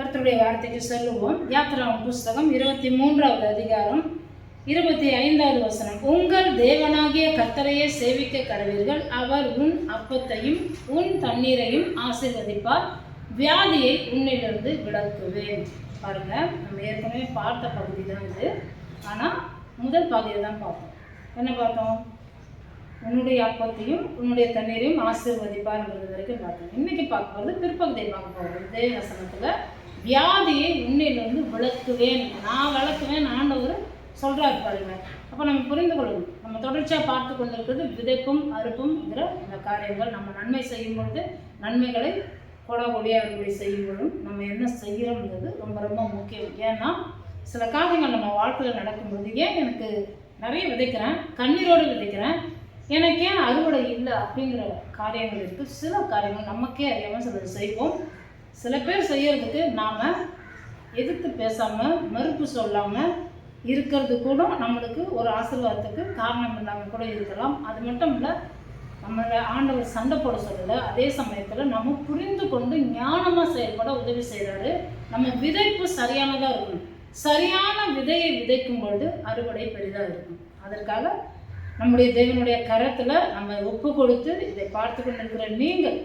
கர்த்தருடைய வார்த்தைக்கு செல்லுவோம். யாத்திராவின் புஸ்தகம் 23வது அதிகாரம் 25வது வசனம். உங்கள் தேவனாகிய கர்த்தரையே சேவிக்க கடவீர்கள். அவர் உன் அப்பத்தையும் உன் தண்ணீரையும் ஆசீர்வதிப்பார். வியாதியை உன்னிலிருந்து விலக்குவேன். பாருங்க, நம்ம ஏற்கனவே பார்த்த பகுதி தான் இது. ஆனால் முதல் பகுதியை தான் பார்த்தோம். என்ன பார்த்தோம்? உன்னுடைய அப்பத்தையும் உன்னுடைய தண்ணீரையும் ஆசீர்வதிப்பார்ங்கிறது வரைக்கும் பார்த்தோம். இன்னைக்கு பார்க்கும்போது பிற்பகுதியை பார்க்க போகிறோம். இதே வசனத்தில் வியாதியை உன்னிலிருந்து விளக்குவேன், நான் விளக்குவேன் ஆண்டவர் சொல்கிறாரு பாருங்க. அப்போ நம்ம புரிந்து கொள்ளணும். நம்ம தொடர்ச்சியாக பார்த்து கொண்டிருக்கிறது விதைப்பும் அறுப்பும்ங்கிற இந்த காரியங்கள். நம்ம நன்மை செய்யும் பொழுது நன்மைகளை கொடாகொடியாக செய்யும் பொழுதும் நம்ம என்ன செய்கிறோம்ன்றது ரொம்ப ரொம்ப முக்கியம். ஏன்னா சில காரியங்கள் நம்ம வாழ்க்கையில் நடக்கும்போது, ஏன் எனக்கு நிறைய விதைக்கிறேன், கண்ணீரோடு விதைக்கிறேன், எனக்கு ஏன் அறுவடை இல்லை அப்படிங்கிற காரியங்கள் இருக்குது. சில காரியங்கள் நமக்கே அறியாமல் சிலது செய்வோம். சில பேர் செய்கிறதுக்கு நாம் எதிர்த்து பேசாமல் மறுப்பு சொல்லாமல் இருக்கிறது கூட நம்மளுக்கு ஒரு ஆசீர்வாதத்துக்கு காரணம் இல்லாமல் கூட இருக்கலாம். அது மட்டும் இல்லை, நம்மளை ஆண்டவர் சண்டை போட சொல்லலை. அதே சமயத்தில் நம்ம புரிந்து கொண்டு ஞானமாக செயல்பட உதவி செய்கிறாரு. நம்ம விதைப்பு சரியானதாக இருக்கணும். சரியான விதையை விதைக்கும் பொழுது அறுவடை பெரிதாக இருக்கும். அதற்காக நம்முடைய தேவனுடைய கரத்தில் நம்ம ஒப்பு கொடுத்து இதை பார்த்து கொண்டிருக்கிற நீங்கள்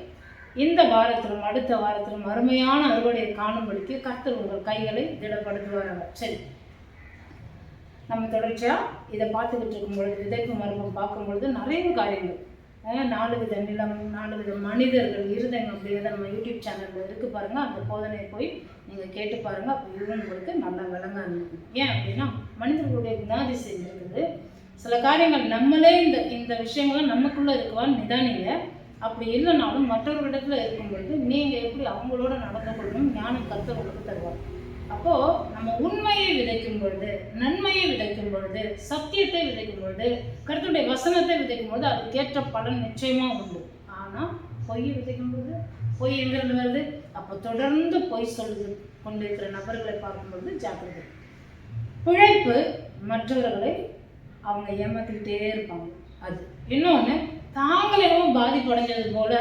இந்த வாரத்திலும் அடுத்த வாரத்திலும் அருமையான அறுவடையை காணும்படிக்கு கர்த்தர் உங்கள் கைகளை திடப்படுத்துவார்கள். சரி, நம்ம தொடர்ச்சியாக இதை பார்த்துக்கிட்டு இருக்கும் பொழுது, விதைப்பு மருமம் பார்க்கும் பொழுது நிறைய காரியங்கள், 4 வித நிலம், 4 வித மனிதர்கள், இருதயம் அப்படிங்கிறத நம்ம யூடியூப் சேனலில் இருக்குது பாருங்கள். அந்த போதனையை போய் நீங்கள் கேட்டு பாருங்கள். அப்போ இதுவும் உங்களுக்கு நல்லா விளங்க இருக்கும். ஏன் அப்படின்னா மனிதர்களுடைய குணாதிசயம் இருக்குது. சில காரியங்கள் நம்மளே இந்த விஷயங்களை நமக்குள்ளே இருக்குவான்னு நிதானிங்க. அப்படி இல்லைனாலும் மற்றவர்களிடத்தில் இருக்கும் பொழுது நீங்கள் எப்படி அவங்களோட நடந்து கொள்ளணும் ஞானம் கர்த்தர் உங்களுக்கு தருவார். அப்போது நம்ம உண்மையை விதைக்கும் பொழுது, நன்மையை விதைக்கும் பொழுது, சத்தியத்தை விதைக்கும் பொழுது, கர்த்தருடைய வசனத்தை விதைக்கும் பொழுது அதுக்கேற்ற பலன் நிச்சயமாக உண்டு. ஆனால் பொய்யை விதைக்கும் பொழுது பொய் எங்கிருந்து வருது? அப்போ தொடர்ந்து பொய் சொல்லி கொண்டிருக்கிற நபர்களை பார்க்கும்பொழுது ஜாக்கிரதை. பிழைப்பு மற்றவர்களை அவங்க ஏமாற்றிக்கிட்டே இருப்பாங்க. அது இன்னொன்று, தாங்களேவும் பாதிப்படைஞ்சது போல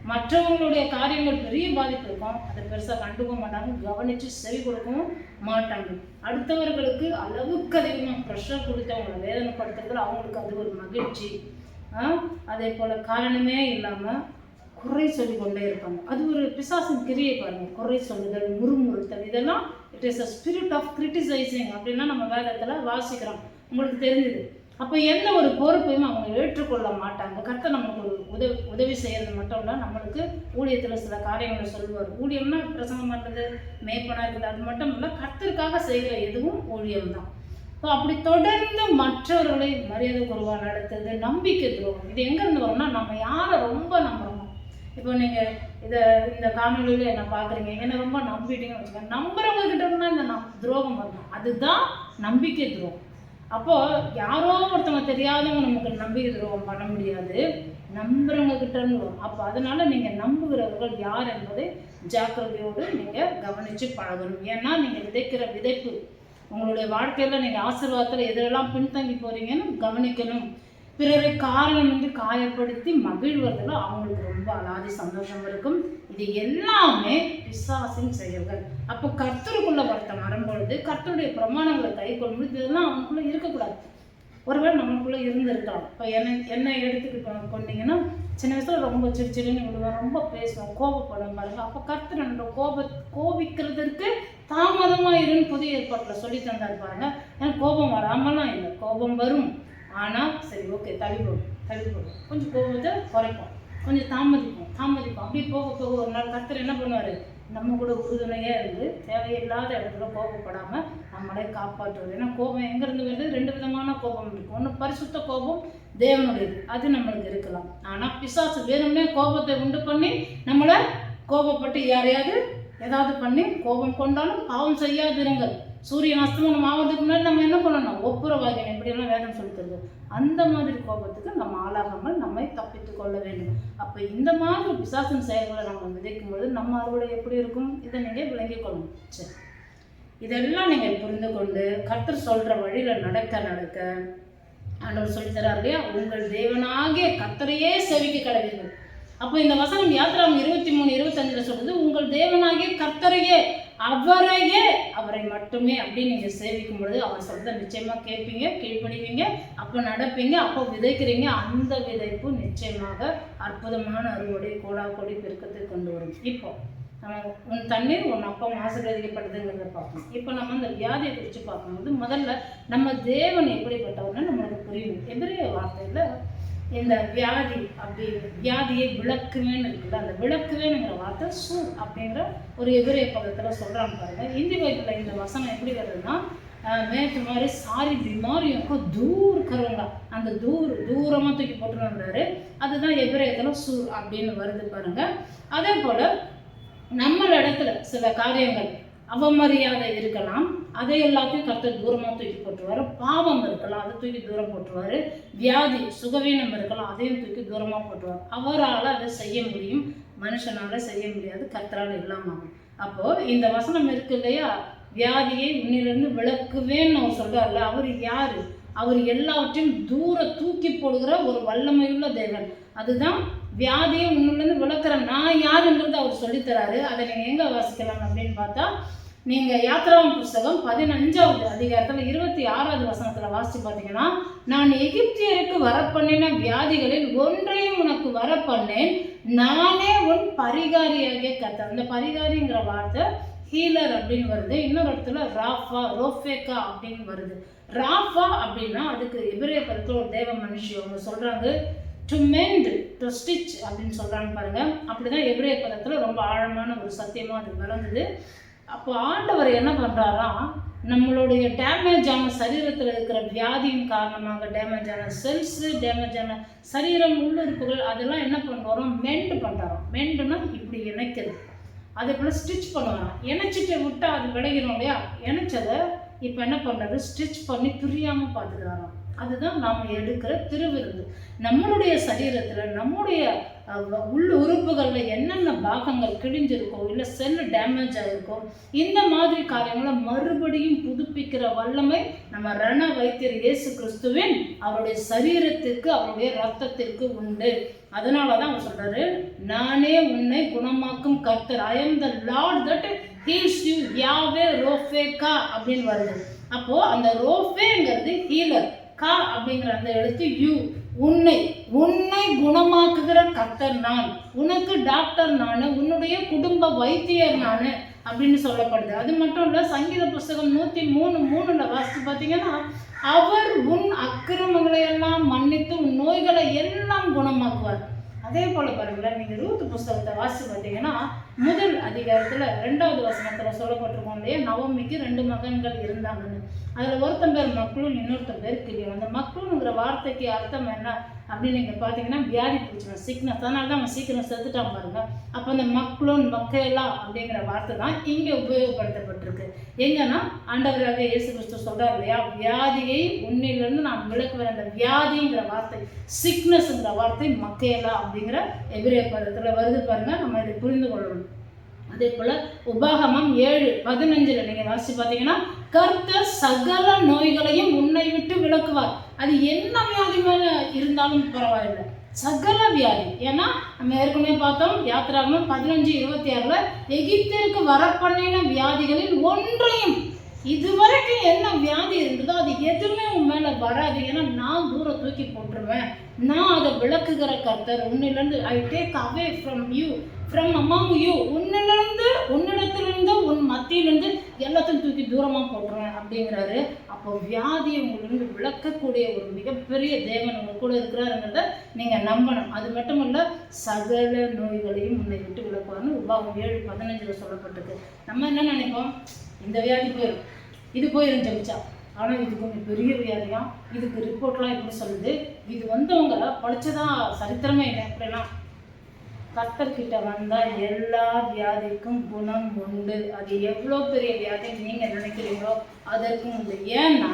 மற்றவங்களுடைய காரியங்கள் பெரிய பாதிப்பு இருக்கும். அதை பெருசாக கண்டுக்க மாட்டாங்க, கவனித்து செவி கொடுக்கவும் மாட்டாங்க. அடுத்தவர்களுக்கு அளவுக்கு அதிகமாக ப்ரெஷர் கொடுத்து அவங்களை வேதனைப்படுத்துறது அவங்களுக்கு அது ஒரு மகிழ்ச்சி. அதே போல் காரணமே இல்லாமல் குறை சொல்லி கொண்டே இருப்பாங்க. அது ஒரு பிசாசின் கிரியை பாருங்கள். குறை சொல்லுதல், முறுமுறுத்தல், இதெல்லாம் it is a spirit of criticising அப்படின்னா நம்ம வேதத்தில் வாசிக்கிறோம். உங்களுக்கு தெரிஞ்சுது. அப்போ எந்த ஒரு பொறுப்பையும் அவங்க ஏற்றுக்கொள்ள மாட்டாங்க. கர்த்தர் நமக்கு ஒரு உதவி செய்கிறது மட்டும் இல்லை, நம்மளுக்கு ஊழியத்தில் சில காரியங்களை சொல்லுவார். ஊழியம்னா பிரசங்கம் பண்ணுறது, மேய்ப்பனாக இருக்குது, அது மட்டும் இல்லை, கர்த்தருக்காக செய்கிற எதுவும் ஊழியம் தான். ஸோ அப்படி தொடர்ந்து மற்றவர்களை மரியாதை குறைவாக நடத்துறது நம்பிக்கை துரோகம். இது எங்கேருந்து வரும்னா நம்ம யாரை ரொம்ப நம்புகிறோமோ. இப்போ நீங்கள் இந்த காணொலியில் என்ன பார்க்குறீங்க, என்னை ரொம்ப நம்பிட்டீங்கன்னு வச்சுக்கோங்க. நம்புறவங்ககிட்ட இருந்தால் இந்த துரோகம் வரணும். அதுதான் நம்பிக்கை துரோகம். அப்போது யாரோ ஒருத்தவங்க தெரியாதவங்க நமக்கு நம்பிக்கை துரோகம் பண்ண முடியாது, நம்புறவங்க கிட்ட இருந்து வரும். அப்போ அதனால் நீங்கள் நம்புகிறவர்கள் யார் என்பதை ஜாக்கிரதையோடு நீங்கள் கவனித்து பழகணும். ஏன்னா நீங்கள் விதைக்கிற விதைப்பு உங்களுடைய வாழ்க்கையில் நீங்கள் ஆசீர்வாதத்தில் எதிரெல்லாம் பின்தங்கி போகிறீங்கன்னு கவனிக்கணும். பிறரை காரணமின்றி காயப்படுத்தி மகிழ்வதில் அவங்களுக்கு ரொம்ப அலாதி சந்தோஷம் இருக்கும். இது எல்லாமே பிசாசின் செயல்கள். அப்போ கர்த்தருக்குள்ள ஒருத்தன் வரும்பொழுது கர்த்தருடைய பிரமாணங்களை கை கொள்ளும்போது இதெல்லாம் அவனுக்குள்ளே இருக்கக்கூடாது. ஒருவேளை நம்மளுக்குள்ளே இருந்திருக்கலாம். இப்போ என்ன எடுத்துக்கிட்டு கொண்டீங்கன்னா, சின்ன வயசில் ரொம்ப சிரிச்சிடுன்னு விடுவேன், ரொம்ப பேசுவேன், கோபப்படும் பாருங்க. அப்போ கர்த்தர் என்னோட கோபிக்கிறதுக்கு தாமதமாக இருன்னு புதிய ஏற்பாட்டில் சொல்லி தந்தார் பாருங்க. ஏன்னா கோபம் வராமலாம் இல்லை, கோபம் வரும். ஆனால் சரி, ஓகே, தள்ளிப்போடும், கொஞ்சம் கோபத்தை குறைப்போம், கொஞ்சம் தாமதிப்போம். அப்படி போக ஒரு நாள் கர்த்தர் என்ன பண்ணுவார், நம்ம கூட உறுதுணையாக இருந்து தேவையில்லாத இடத்துல கோபப்படாமல் நம்மளே காப்பாற்றுவது. ஏன்னா கோபம் எங்கேருந்து வருது? 2 விதமான கோபம் இருக்குது. ஒன்று பரிசுத்த கோபம், தேவனுடையது, அது நம்மளுக்கு இருக்கலாம். ஆனால் பிசாசு வேணும்னே கோபத்தை உண்டு பண்ணி நம்மளை கோபப்பட்டு யாரையாவது ஏதாவது பண்ணி கோபம் கொண்டாலும் பாவம் செய்யாதிருங்கள், சூரியன் அஸ்தமனம் ஆகிறதுக்கு முன்னாடி நம்ம என்ன பண்ணணும், ஒப்புரவாகியம், இப்படியெல்லாம் வேதம் சொல்லி தருது. அந்த மாதிரி கோபத்துக்கு நம்ம ஆளாகாமல் நம்மை தப்பித்து கொள்ள வேண்டும். அப்போ இந்த மாதிரி பிசாசின் செயல்களை நம்ம விதைக்கும் பொழுது நம்ம அறுவடை எப்படி இருக்கும், இதை நீங்கள் விளங்கிக் கொள்ளணும். சரி, இதெல்லாம் நீங்கள் புரிந்து கொண்டு கர்த்தர் சொல்கிற வழியில் நடக்க ஆண்டவர் சொல்லி தரார் இல்லையா, உங்கள் தேவனாகிய கர்த்தரையே சேவிக்க கடவீர்கள். அப்போ இந்த வசனம் யாத்திராகம் 23:25 சொல்லுது, உங்கள் தேவனாகிய கர்த்தரையே. அவரை மட்டுமே அப்படின்னு நீங்கள் சேவிக்கும் பொழுது அவர் சொல்றதை நிச்சயமாக கேட்பீங்க, கீழ்ப்படிவீங்க, அப்போ நடப்பீங்க, அப்போ விதைக்கிறீங்க. அந்த விதைப்பு நிச்சயமாக அற்புதமான அறுவடை கோடி பெருக்கத்தை கொண்டு வரும். இப்போ நம்ம உன் தண்ணீர் உன் அப்பம் ஆசீர்வதிக்கப்பட்டதுங்கிறத பார்க்கணும். இப்போ நம்ம அந்த வியாதியை குறித்து பார்க்கும்போது முதல்ல நம்ம தேவன் எப்படிப்பட்டவர்னு நம்மளுக்கு புரியணும். எபிரேய வார்த்தையில் இந்த வியாதியை விளக்குவேன்னு இருக்குல்ல, அந்த விளக்குவேனுங்கிற வார்த்தை சூர் அப்படிங்கிற ஒரு எபிரேய பதத்தில் சொல்கிறான்னு பாருங்க. இந்தி பைபிளில் இந்த வசனம் எப்படி வருதுன்னா, मैं तुम्हारे सारी बीमारियों को दूर करूँगा, அந்த தூரமாக தூக்கி போட்டுருவாங்கிறாரு. அதுதான் எபிரேயத்தில் சூர் அப்படின்னு வருது பாருங்க. அதே போல் நம்மளிடத்துல சில காரியங்கள் அவமரியாதை இருக்கலாம், அதை எல்லாத்தையும் கர்த்தர் தூரமாக தூக்கி போட்டுருவார். பாவம் இருக்கலாம், அதை தூக்கி தூரம் போட்டுருவார். வியாதி சுகவீனம் இருக்கலாம், அதையும் தூக்கி தூரமாக போட்டுருவார். அவரால் அதை செய்ய முடியும், மனுஷனால் செய்ய முடியாது, கர்த்தரால் இல்லாமல். அப்போது இந்த வசனம் இருக்கு இல்லையா, வியாதியை உன்னிலிருந்து விளக்குவேன்னு அவர் சொல்கிறார்ல, அவர் யார்? அவர் எல்லாவற்றையும் தூக்கி போடுகிற ஒரு வல்லமையுள்ள தேவன். அதுதான் வியாதியை உன்னிலிருந்து விளக்குற நான் யாருங்கிறது அவர் சொல்லித்தராரு. அதை நீங்கள் எங்கே வாசிக்கலாம் அப்படின்னு பார்த்தா, நீங்கள் யாத்திராவின் புஸ்தகம் 15வது அதிகாரத்தில் 26வது வசனத்தில் வாசித்து பார்த்தீங்கன்னா, நான் எகிப்தியருக்கு வரப்பண்ணின வியாதிகளில் ஒன்றையும் உனக்கு வரப்பண்ணேன், நானே உன் பரிகாரியாகிய கர்த்தர். அந்த பரிகாரிங்கிற வார்த்தை ஹீலர் அப்படின்னு வருது. இன்னொரு இடத்துல ரோஃபேக்கா அப்படின்னு வருது. ராஃபா அப்படின்னா அதுக்கு எபிரேய பதத்தில் ஒரு தேவ மனுஷி அவங்க சொல்கிறாங்க டு மெண்ட், டு ஸ்டிச் அப்படின்னு சொல்கிறாங்க பாருங்க. அப்படிதான் எபிரேய பதத்தில் ரொம்ப ஆழமான ஒரு சத்தியமாக அது விளங்குது. அப்போ ஆண்டவர் என்ன பண்ணுறாரா, நம்மளுடைய டேமேஜ் ஆன சரீரத்தில் இருக்கிற வியாதியின் காரணமாக டேமேஜ் ஆன செல்ஸு, டேமேஜ் ஆன சரீரம் உள்ளுறுப்புகள் அதெல்லாம் என்ன பண்ணுறோம், மெண்ட் பண்ணுறோம். மெண்டுன்னா இப்படி இணைக்கிறது. அதே போல் ஸ்டிச் பண்ணுவாங்க. இணைச்சிட்டு விட்டால் அது விளைகிறோம் இல்லையா, இணைச்சதை இப்போ என்ன பண்ணுறது, ஸ்டிச் பண்ணி பிரியாமல் பார்த்துக்கிறாராம். அதுதான் நாம் எடுக்கிற திருவிருந்து. நம்மளுடைய சரீரத்தில் நம்முடைய உள் உறுப்புகளில் என்னென்ன பாகங்கள் கிழிஞ்சிருக்கோ, இல்லை செல் டேமேஜ் ஆகிருக்கோ, இந்த மாதிரி காரியங்களை மறுபடியும் புதுப்பிக்கிற வல்லமை நம்ம ரண வைத்தியர் இயேசு கிறிஸ்துவின் அவருடைய சரீரத்திற்கு அவருடைய ரத்தத்திற்கு உண்டு. அதனால தான் அவர் சொல்றாரு, நானே உன்னை குணமாக்கும் கர்த்தர், I am the Lord that heals you, Yahweh Rophekha அப்படின்னு வருது. அப்போ அந்த ரோஃபேங்கிறது ஹீலர், கா அப்படிங்கிற அந்த எழுத்து யூ, உன்னை குணமாக்குகிற கர்த்தர் நான், உனக்கு டாக்டர் நான், உன்னுடைய குடும்ப வைத்தியர் நான் அப்படின்னு சொல்லப்படுது. அது மட்டும் இல்லை, சங்கீத புஸ்தகம் 103:3 வாசித்து பார்த்தீங்கன்னா, அவர் உன் அக்கிரமங்களை எல்லாம் மன்னித்து உன் நோய்களை எல்லாம் குணமாக்குவார். அதே போல் பாருங்களேன், நீங்கள் ரூத் புஸ்தகத்தை வாசித்து பார்த்தீங்கன்னா முதல் அதிகாரத்தில் 2வது வசனத்தில் சொல்லப்பட்டிருக்கோம் இல்லையா, நவமிக்கு 2 மகன்கள் இருந்தாங்கன்னு. அதில் ஒருத்தன் பேர் மக்ளூன், இன்னொருத்தன் பேர் கிளியன். அந்த மக்ளூனுங்கிற வார்த்தைக்கு அர்த்தம் என்ன அப்படின்னு நீங்கள் பார்த்தீங்கன்னா வியாதி பிடிச்சவன், சிக்னஸ். அதனால தான் அவன் சீக்கிரம் செத்துட்டான் பாருங்க. அப்போ அந்த மக்ளூன், மக்கேலா அப்படிங்கிற வார்த்தை தான் இங்கே உபயோகப்படுத்தப்பட்டிருக்கு. எங்கன்னா ஆண்டவராக இயேசு கிறிஸ்து சொல்கிறார் இல்லையா, வியாதியை உன்னிலிருந்து நான் விளக்குவேன். அந்த வியாதிங்கிற வார்த்தை, சிக்னஸ்ங்கிற வார்த்தை மக்கேலா அப்படிங்கிற எபிரேய பதத்தில் வருது பாருங்க. நம்ம இதை புரிந்து கொள்ளணும். அதே போல் உபாகமம் 7:15 நீங்கள் வாசித்து பார்த்தீங்கன்னா, கர்த்தர் சகல நோய்களையும் உன்னை விட்டு விலக்குவார். அது என்ன வியாதி மேலே இருந்தாலும் பரவாயில்லை, சகல வியாதி. ஏன்னா நம்ம ஏற்கனவே பார்த்தோம், யாத்திராகமம் 15:26 எகிப்திற்கு வரப்பண்ணின வியாதிகளில் ஒன்றையும், இதுவரைக்கும் என்ன வியாதி இருந்ததோ அது எதுவுமே உன் மேலே வராது. ஏன்னா நான் தூரம் தூக்கி போட்டுருவேன், நான் அதை விளக்குகிற கர்த்தர். உன்னிலிருந்து I take away from you, from among you, உன்னிடத்திலிருந்து உன் மத்தியிலிருந்து எல்லாத்தையும் தூக்கி தூரமாக போட்டுருவேன் அப்படிங்கிறாரு. அப்போ வியாதியை உங்களிருந்து விளக்கக்கூடிய ஒரு மிகப்பெரிய தேவன் உங்கள் கூட இருக்கிறாருங்கிறத நீங்கள் நம்பணும். அது மட்டும் இல்லை, சகல நோய்களையும் உன்னை விட்டு விளக்குவார்னு உபாகம் 7:15 சொல்லப்பட்டிருக்கு. நம்ம என்ன நினைப்போம், இந்த வியாதி போயிடும், இது போயிடும் ஜெபிச்சா. ஆனால் இது கொஞ்சம் பெரிய வியாதியா, இதுக்கு ரிப்போர்ட்லாம் எப்படி சொல்லுது, இது வந்தவங்க படித்ததா சரித்திரமே இல்லை. அப்படின்னா கர்த்தர்கிட்ட வந்தால் எல்லா வியாதிக்கும் குணம் உண்டு. அது எவ்வளோ பெரிய வியாதி நீங்கள் நினைக்கிறீங்களோ அதற்கும் உண்டு. ஏன்னா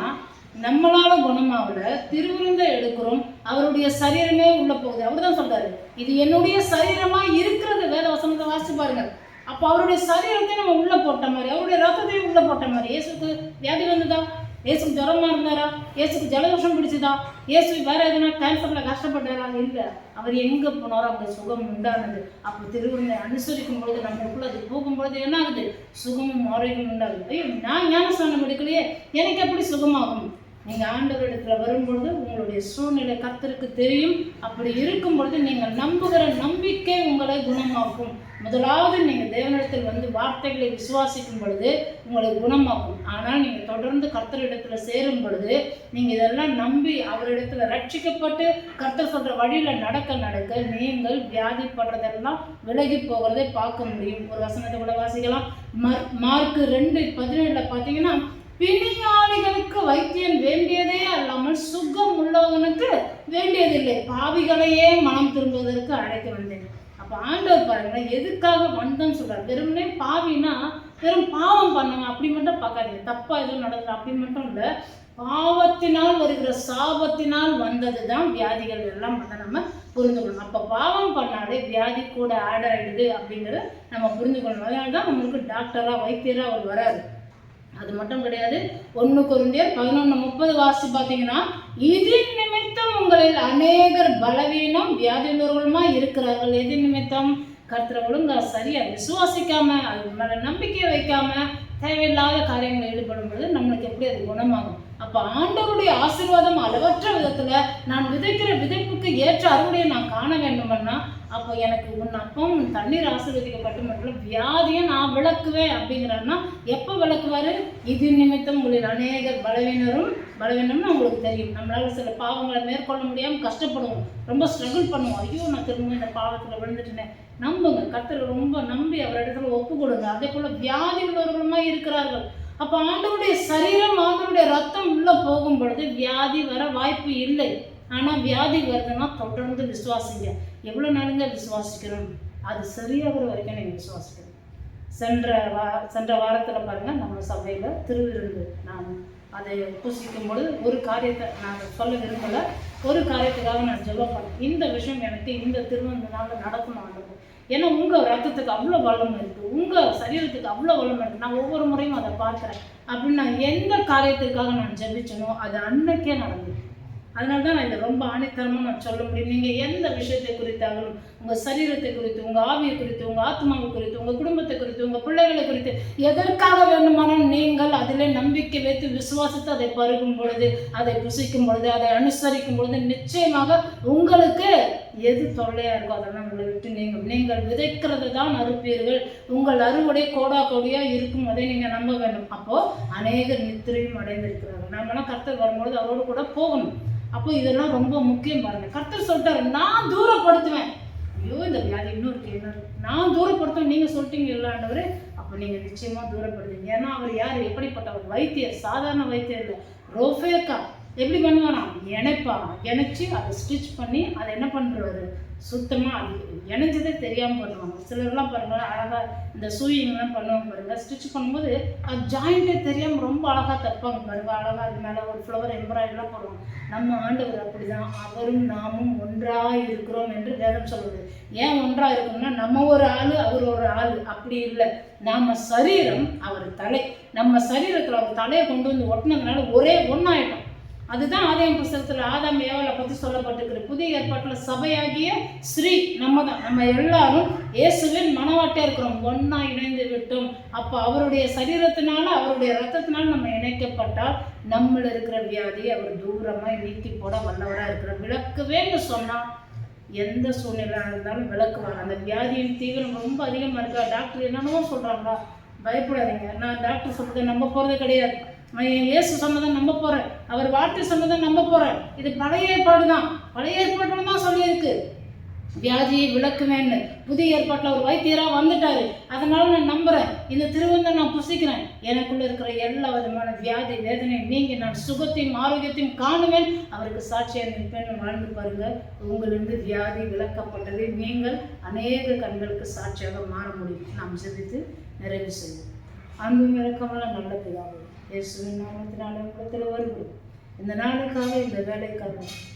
நம்மளால் குணமாகல, திருவிருந்தை எடுக்கிறோம், அவருடைய சரீரமே உள்ளே போகுது. அவர் தான் சொல்கிறாரு, இது என்னுடைய சரீரமாக இருக்கிறது. வேத வசனத்தை வாசிச்சு பாருங்கள். அப்போ அவருடைய சரீரத்தை நம்ம உள்ளே போட்ட மாதிரி, அவருடைய ரத்தத்தையும் உள்ளே போட்ட மாதிரி. இயேசுக்கு வியாதி வந்ததா? இயேசுக்கு ஜுரமா இருந்தாரா? இயேசுக்கு ஜலதோஷம் பிடிச்சதா? இயேசு வேற எதனா கேன்சரில் கஷ்டப்பட்டாரா? இல்லை. அவர் எங்கே போனாரோ அங்கே சுகம் உண்டானது. அப்போ திருவிழை அனுசரிக்கும் பொழுது நம்மளுக்குள்ள அது போகும்பொழுது என்ன ஆகுது? சுகமும் ஆரோக்கியம் உண்டாகுது. ஐயோ, நான் ஞானஸ்தானம் எடுக்கலையே, எனக்கு எப்படி சுகமாகும்? நீங்கள் ஆண்டவரிடத்தில் வரும்பொழுது உங்களுடைய சூழ்நிலை கர்த்தருக்கு தெரியும். அப்படி இருக்கும் பொழுது நீங்கள் நம்புகிற நம்பிக்கை உங்களை குணமாக்கும். முதலாவது நீங்கள் தேவனிடத்தில் வந்து வார்த்தைகளை விசுவாசிக்கும் பொழுது உங்களை குணமாக்கும். ஆனால் நீங்கள் தொடர்ந்து கர்த்தரிடத்தில் சேரும் பொழுது நீங்கள் இதெல்லாம் நம்பி அவரிடத்தில் ரட்சிக்கப்பட்டு கர்த்தர் சொல்கிற வழியில் நடக்க நீங்கள் வியாதிப்படுறதெல்லாம் விலகி போகிறதை பார்க்க முடியும். ஒரு வசனத்தை கூட வாசிக்கலாம். மார்க்கு 2:17 பார்த்தீங்கன்னா, பிணியாளிகளுக்கு வைத்தியன் வேண்டியதே அல்லாமல் சுகம் உள்ளவனுக்கு வேண்டியதில்லை, பாவிகளையே மனம் திரும்புவதற்கு அழைத்து வந்தேன். அப்போ ஆண்டவர் பாருங்களேன், எதுக்காக வந்தோன்னு சொல்றாரு. வெறுமனே பாவினா வெறும் பாவம் பண்ணவங்க அப்படி மட்டும் பார்க்காதீங்க. தப்பா எதுவும் நடக்குது அப்படி மட்டும் இல்லை. பாவத்தினால் வருகிற சாபத்தினால் வந்தது தான் வியாதிகள் எல்லாம் அதை நம்ம புரிஞ்சுக்கணும். அப்போ பாவம் பண்ணாலே வியாதி கூட ஆட் ஆகிடுது அப்படிங்கிறத நம்ம புரிஞ்சுக்கணும். அதனால தான் நம்மளுக்கு டாக்டராக வைத்தியராக அவர் வராது. அது மட்டும் கிடையாது. 1 கொரிந்தியர் 11:30 வாசி பார்த்தீங்கன்னா, இதன் நிமித்தம் உங்களில் அநேகர் பலவீனம் வியாதியுள்ளவர்களுமா இருக்கிறார்கள். எது நிமித்தம்? கர்த்தரை ஒழுங்கா சரியா விசுவாசிக்காம, அது மேல நம்பிக்கை வைக்காம தேவையில்லாத காரியங்களை ஈடுபடும் பொழுது நம்மளுக்கு எப்படி அது குணமாகும்? அப்போ ஆண்டவருடைய ஆசீர்வாதம் அளவற்ற விதத்துல நான் விதைக்கிற விதைப்புக்கு ஏற்ற அறுவடையை நான் காண வேண்டும்னா, அப்போ எனக்கு உன் அப்பம் உன் தண்ணீர் ஆசீர்வதிக்கப்பட்டு மட்டும் வியாதியை நான் விளக்குவேன் அப்படிங்கிறாருன்னா, எப்போ விளக்குவாரு? இது நிமித்தம் உங்களில் அநேகர் பலவீனம்னு உங்களுக்கு தெரியும். நம்மளால சில பாவங்களை மேற்கொள்ள முடியாமல் கஷ்டப்படுவோம், ரொம்ப ஸ்ட்ரகிள் பண்ணுவோம். ஐயோ, நான் திரும்ப இந்த பாவத்தில் விழுந்துட்டேனே. நம்புங்க, கர்த்தரை ரொம்ப நம்பி அவர் இடத்துல ஒப்பு கொடுங்க. அதே போல வியாதி உள்ளவர்களுமா இருக்கிறார்கள். அப்போ ஆண்டவருடைய சரீரம், ஆண்டவருடைய ரத்தம் உள்ள போகும் பொழுது வியாதி வர வாய்ப்பு இல்லை. ஆனால் வியாதி வருதுன்னா தொடர்ந்து விசுவாசிங்க. எவ்வளோ நாளுங்க விசுவாசிக்கிறோம்? அது சரியாகிற வரைக்கும் நீங்கள் விசுவாசிக்கணும். சென்ற வாரத்தில் பாருங்கள், நம்ம சபையில் திருவிருந்து நான் அதை புசிக்கும் பொழுது ஒரு காரியத்தை நான் சொல்ல விரும்பலை. ஒரு காரியத்துக்காக நான் ஜெபம் பண்ணேன். இந்த விஷயம் எனக்கு இந்த திருவிருந்து நாளில் நடக்கணும் ஆண்டவர். ஏன்னா உங்கள் ரத்தத்துக்கு அவ்வளோ வளம் இருக்குது, உங்கள் சரீரத்துக்கு அவ்வளோ வளம் இருக்குது. நான் ஒவ்வொரு முறையும் அதை பார்க்குறேன். அப்படின்னு நான் எந்த காரியத்துக்காக நான் ஜெபிச்சனோ அது அன்னைக்கே நடந்தது. அதனால தான் நான் இதை ரொம்ப ஆணித்தரமாக நான் சொல்ல முடியும். நீங்கள் எந்த விஷயத்தை குறித்தாலும், உங்கள் சரீரத்தை குறித்து, உங்கள் ஆவியை குறித்து, உங்கள் ஆத்மாவை குறித்து, உங்கள் குடும்பத்தை குறித்து, உங்கள் பிள்ளைகளை குறித்து எதற்காக வேண்டுமானால் நீங்கள் அதில் நம்பிக்கை வைத்து விசுவாசித்து அதை பருகும் பொழுது, அதை புசிக்கும் பொழுது, அதை அனுசரிக்கும் பொழுது நிச்சயமாக உங்களுக்கு எது தொல்லையாக இருக்கோ அதெல்லாம் உங்களை விட்டு நீங்கள் விதைக்கிறது தான் அறுப்பீர்கள். உங்கள் அறுவடை கோடாகோடியாக இருக்கும், அதை நீங்கள் நம்ப வேண்டும். அப்போது அநேகர் நித்திரையும் அடைந்திருக்கிறார்கள். நம்மளாம் கர்த்தர் வரும்பொழுது அவரோடு கூட போகணும். அப்போ இதெல்லாம் ரொம்ப முக்கியம் பாருங்க. கர்த்தர் சொல்லிட்டாரு, நான் தூரப்படுத்துவேன். ஐயோ, இந்த வியாதி இன்னொரு நான் தூரப்படுத்துவேன். நீங்கள் சொல்லிட்டீங்க இல்லை ஆண்டவரே, அப்போ நீங்கள் நிச்சயமாக தூரப்படுத்துவீங்க. ஏன்னா அவர் யார்? எப்படிப்பட்டவர்? வைத்தியர், சாதாரண வைத்தியர் இல்லை. ரோஃபேக்கா எப்படி பண்ணுவாராம்? இணைச்சு அதை ஸ்டிச் பண்ணி அதை என்ன பண்ணுறாரு? சுத்தமாக அது இணைஞ்சதே தெரியாமல் பண்ணுவாங்க. சிலர்லாம் பாருங்கள், அழகாக இந்த சூயிங்லாம் பண்ணுவாங்க பாருங்கள். ஸ்டிச் பண்ணும்போது அது ஜாயிண்ட்டே தெரியாமல் ரொம்ப அழகாக தைப்பாங்க பாருங்கள். அழகாக அது மேலே ஒரு ஃப்ளவர் எம்ப்ராய்டரிலாம் போடுவாங்க. நம்ம ஆண்டவர் அப்படி தான், அவரும் நாமும் ஒன்றாக இருக்கிறோம் என்று வேதம் சொல்லுது. ஏன் ஒன்றாக இருக்கணும்னா, நம்ம ஒரு ஆள், அவர் ஒரு ஆள் அப்படி இல்லை. நம்ம சரீரம், அவர் தலை. நம்ம சரீரத்தில் அவர் தலையை கொண்டு வந்து ஒட்டினதுனால ஒரே ஒன்றாயிட்டோம். அதுதான் ஆதாம் புஸ்தகத்தில் ஆதாம் ஏவாளை பற்றி சொல்லப்பட்டிருக்கிற. புதிய ஏற்பாட்டில் சபையாகிய ஸ்ரீ நம்ம தான். நம்ம எல்லாரும் இயேசுவின் மனவாட்டியாக இருக்கிறோம், ஒன்றா இணைந்து விட்டோம். அப்போ அவருடைய சரீரத்தினால, அவருடைய ரத்தத்தினால நம்ம இணைக்கப்பட்டால் நம்மள இருக்கிற வியாதியை அவர் தூரமாக நீக்கி போட வல்லவராக இருக்கிற. விளக்குவேன்னு சொன்னால் எந்த சூழ்நிலையாக இருந்தாலும் விளக்குவாங்க. அந்த வியாதியின் தீவிரம் ரொம்ப அதிகமாக இருக்கா, டாக்டர் என்னென்னவோ சொல்கிறாங்களா, பயப்படாதீங்க. நான் டாக்டர் சொல்கிறத நம்ப போகிறது கிடையாது. இயேசு சொன்னதை நம்ப போகிறேன், அவர் வார்த்தை சொன்னதை நம்ப போகிறேன். இது பழைய ஏற்பாடு தான். பழைய ஏற்பாட்டில் தான் சொல்லியிருக்கு வியாதியை விளக்குவேன்னு. புதிய ஏற்பாட்டில் ஒரு வைத்தியராக வந்துட்டாரு. அதனால நான் நம்புகிறேன். இந்த திருவிருந்தை நான் புசிக்கிறேன். எனக்குள்ளே இருக்கிற எல்லா விதமான வியாதி வேதனை நீங்கி நான் சுகத்தையும் ஆரோக்கியத்தையும் காணுவேன். அவருக்கு சாட்சியாக நிற்பேன்னு வாழ்ந்து பாருங்கள். உங்களிருந்து வியாதி விளக்கப்பட்டது. நீங்கள் அநேக கண்களுக்கு சாட்சியாக மாற முடியும். நாம் சிந்தித்து நிறைவு செய்வோம். அன்பும் இறக்கமுள்ள நல்ல பிதாவே, இயேசுவின் நாமத்தினாலே உலகத்தில் வருகிறோம். இந்த நாளுக்காக, இந்த வேலைக்காக,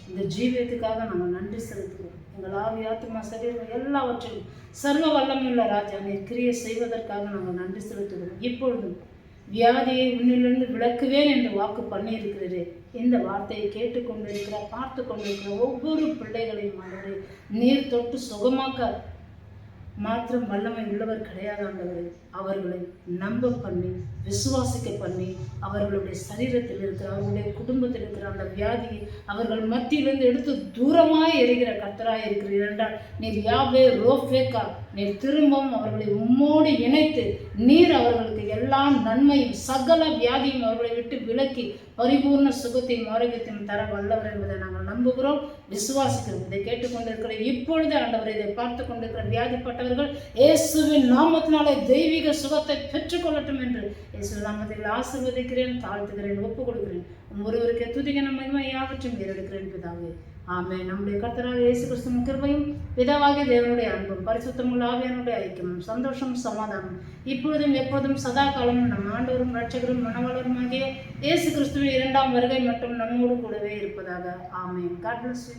இந்த ஜீவியத்துக்காக நாங்கள் நன்றி செலுத்துகிறோம். எங்கள் ஆவி, ஆத்மா, சரீரம் எல்லாவற்றையும் சர்வ வல்லமையுள்ள ராஜா நீர் கிரியை செய்வதற்காக நாங்கள் நன்றி செலுத்துகிறோம். இப்பொழுதும் வியாதியை உன்னிலிருந்து விலக்குவேன் என்று வாக்கு பண்ணியிருக்கிறீரே. இந்த வார்த்தையை கேட்டுக்கொண்டிருக்கிற பார்த்து கொண்டிருக்கிற ஒவ்வொரு பிள்ளைகளையும் ஆண்டவரே நீர் தொட்டு சுகமாக்க மாத்திரம் வல்லமை உள்ளவர் கிடையாது ஆண்டவரே. அவர்களை நம்ப பண்ணி விசுவாசிக்க பண்ணி அவர்களுடைய சரீரத்தில் இருக்கிற அவர்களுடைய குடும்பத்தில் இருக்கிற அந்த வியாதியை அவர்கள் மத்தியிலிருந்து எடுத்து தூரமாய் எறிகிற கர்த்தராய் இருக்கிறீர் என்றால் நீர் யாவே ரோஃபேக்கா, நீர் திரும்பவும் அவர்களை உம்மோடு இணைத்து நீர் அவர்களுக்கு எல்லா நன்மையும் சகல வியாதியும் அவர்களை விட்டு விலக்கி பரிபூர்ண சுகத்தையும் ஆரோக்கியத்தையும் தர வல்லவர் என்பதை நாங்கள் நம்புகிறோம், விசுவாசிக்கிறோம். இதை கேட்டுக்கொண்டிருக்கிற இப்பொழுது ஆண்டவர் இதை பார்த்து கொண்டிருக்கிற வியாதிப்பட்டவர்கள் இயேசுவின் நாமத்தினாலே தெய்வீக சுகத்தை பெற்றுக்கொள்ளட்டும் என்று இயேசு நாமத்தில் ஆசீர்வதிக்கிறேன், தாழ்த்துகிறேன், ஒப்புக் கொடுக்கிறேன். ஒருவருக்கு துதிக்க மகிமை யாவற்றையும் ஏறெடுக்கிறேன் பிதாவே. ஆமென். நம்முடைய கர்த்தராகிய இயேசு கிறிஸ்துவின் கிருபையும் பிதாவாகிய தேவனுடைய அன்பும் பரிசுத்தமுள்ள ஆவியானுடைய ஐக்கியமும் சந்தோஷமும் சமாதானம் இப்பொழுதும் எப்பொழுதும் சதா காலமும் நம் ஆண்டவரும் இரட்சகரும் மணவாளருமாகிய இயேசு கிறிஸ்துவின் இரண்டாம் வருகை மட்டும் நம்மோடு கூடவே இருப்பதாக. ஆமென். God bless you.